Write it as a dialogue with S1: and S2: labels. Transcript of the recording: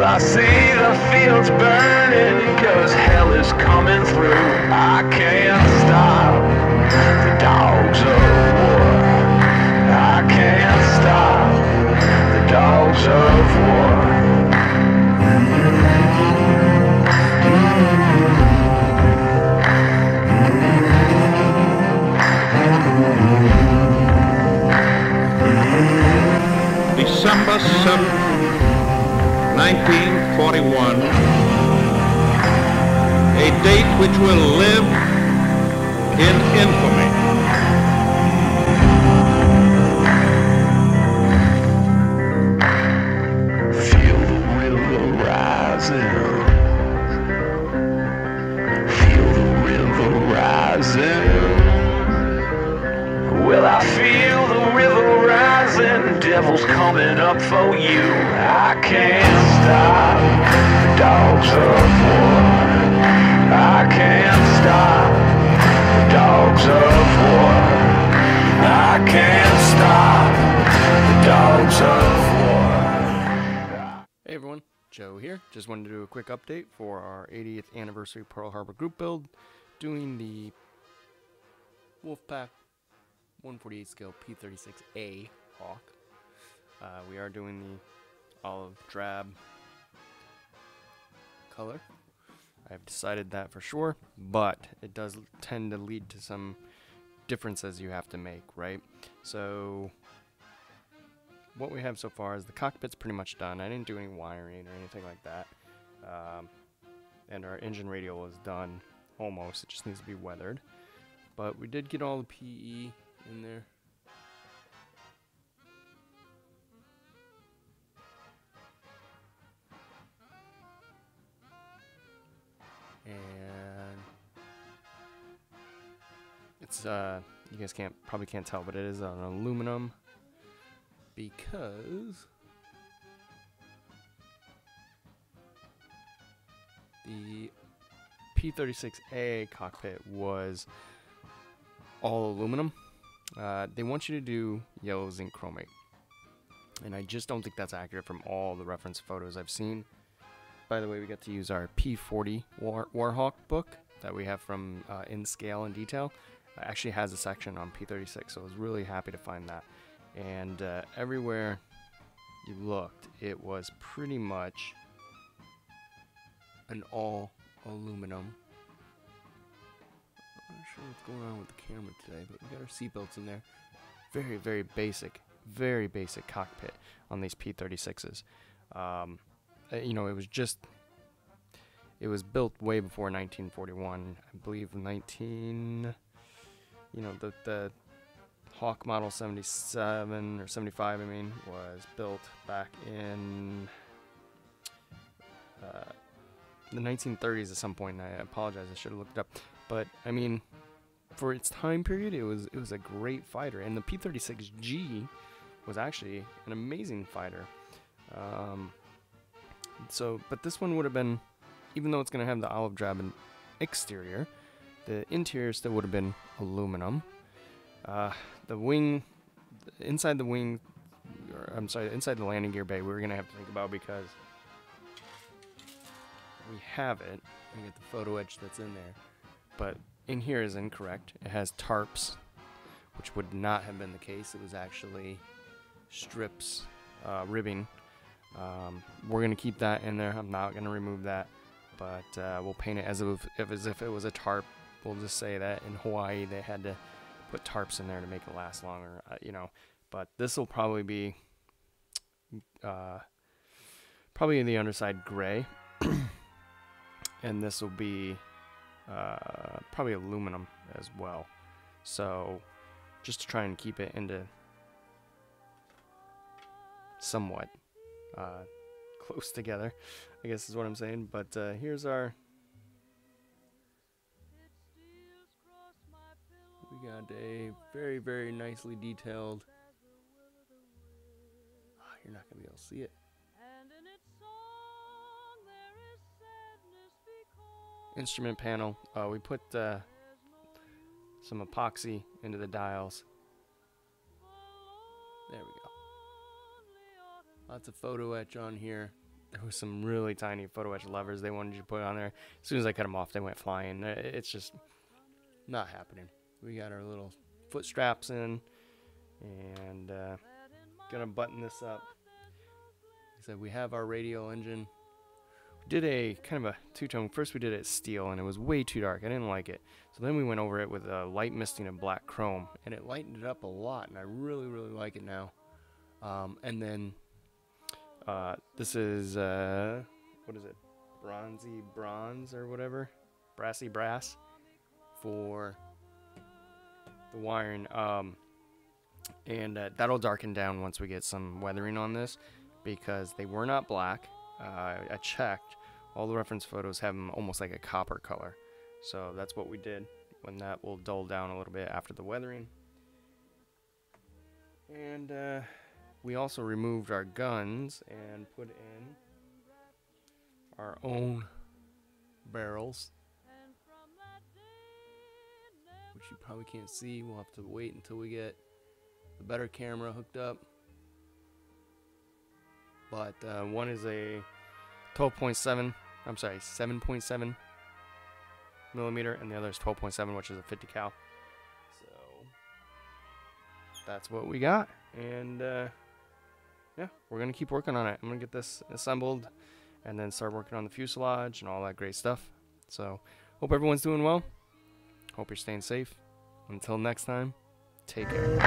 S1: I see the fields burning, 'cause hell is coming through. I can't stop the dogs of war. I can't stop the dogs of war.
S2: December 7th, 1941, a date which will live in infamy.
S1: Feel the river rising. Feel the river rising. Well, I feel the river rising. Devil's coming up for you. I can't stop the dogs of war. I can't stop the dogs of war. I can't stop the dogs of war.
S3: Hey everyone, Joe here. Just wanted to do a quick update for our 80th anniversary Pearl Harbor group build, doing the Wolfpack 148 scale P36A Hawk. We are doing the olive drab color. I've decided that for sure, but it does tend to lead to some differences you have to make, right? So what we have so far is the cockpit's pretty much done. I didn't do any wiring or anything like that. And our engine radial is done almost. It just needs to be weathered. But we did get all the PE in there. And it's you guys probably can't tell, but it is an aluminum because the P36A cockpit was all aluminum. They want you to do yellow zinc chromate, and I just don't think that's accurate from all the reference photos I've seen. By the way, we got to use our P40 Warhawk book that we have from In Scale and Detail. It actually has a section on P36, so I was really happy to find that. And everywhere you looked, it was pretty much an all aluminum. I'm not sure what's going on with the camera today, but we got our seatbelts in there. Very, very basic cockpit on these P36s. You know, it was built way before 1941. I believe the Hawk Model 77 or 75, I mean, was built back in the 1930s at some point. And I apologize, I should have looked it up. But I mean, for its time period, it was a great fighter, and the P36G was actually an amazing fighter. But this one would have been, even though it's going to have the olive drab exterior, the interior still would have been aluminum. The wing, inside the wing, inside the landing gear bay, we're going to have to think about, because we have it. We get the photo etch that's in there, but in here is incorrect. It has tarps, which would not have been the case. It was actually strips, ribbing. We're going to keep that in there. I'm not going to remove that, but we'll paint it as if it was a tarp. We'll just say that in Hawaii they had to put tarps in there to make it last longer, you know. But this will probably be probably the underside gray, and this will be probably aluminum as well. So just to try and keep it into somewhat close together, I guess is what I'm saying. But here's our, we got day. Very, very nicely detailed. Oh, you're not going to be able to see it. Instrument panel. We put some epoxy into the dials. There we go. Lots of photo etch on here. There was some really tiny photo etch levers they wanted you to put on there. As soon as I cut them off, they went flying. It's just not happening. We got our little foot straps in, and gonna button this up. Like I said, we have our radial engine. We did a kind of a two-tone. First we did it steel, and it was way too dark. I didn't like it. So then we went over it with a light misting and black chrome, and it lightened it up a lot, and I really, really like it now. And then this is, what is it? Bronzy bronze or whatever? Brassy brass for the wiring. And that'll darken down once we get some weathering on this, because they were not black. I checked. All the reference photos have them almost like a copper color. So that's what we did, when that will dull down a little bit after the weathering. And we also removed our guns and put in our own barrels, which you probably can't see. We'll have to wait until we get the better camera hooked up. But one is a 7.7 millimeter, and the other is 12.7, which is a 50 cal. So that's what we got, and yeah, we're gonna keep working on it. I'm gonna get this assembled and then start working on the fuselage and all that great stuff. So hope everyone's doing well. Hope you're staying safe. Until next time, take care.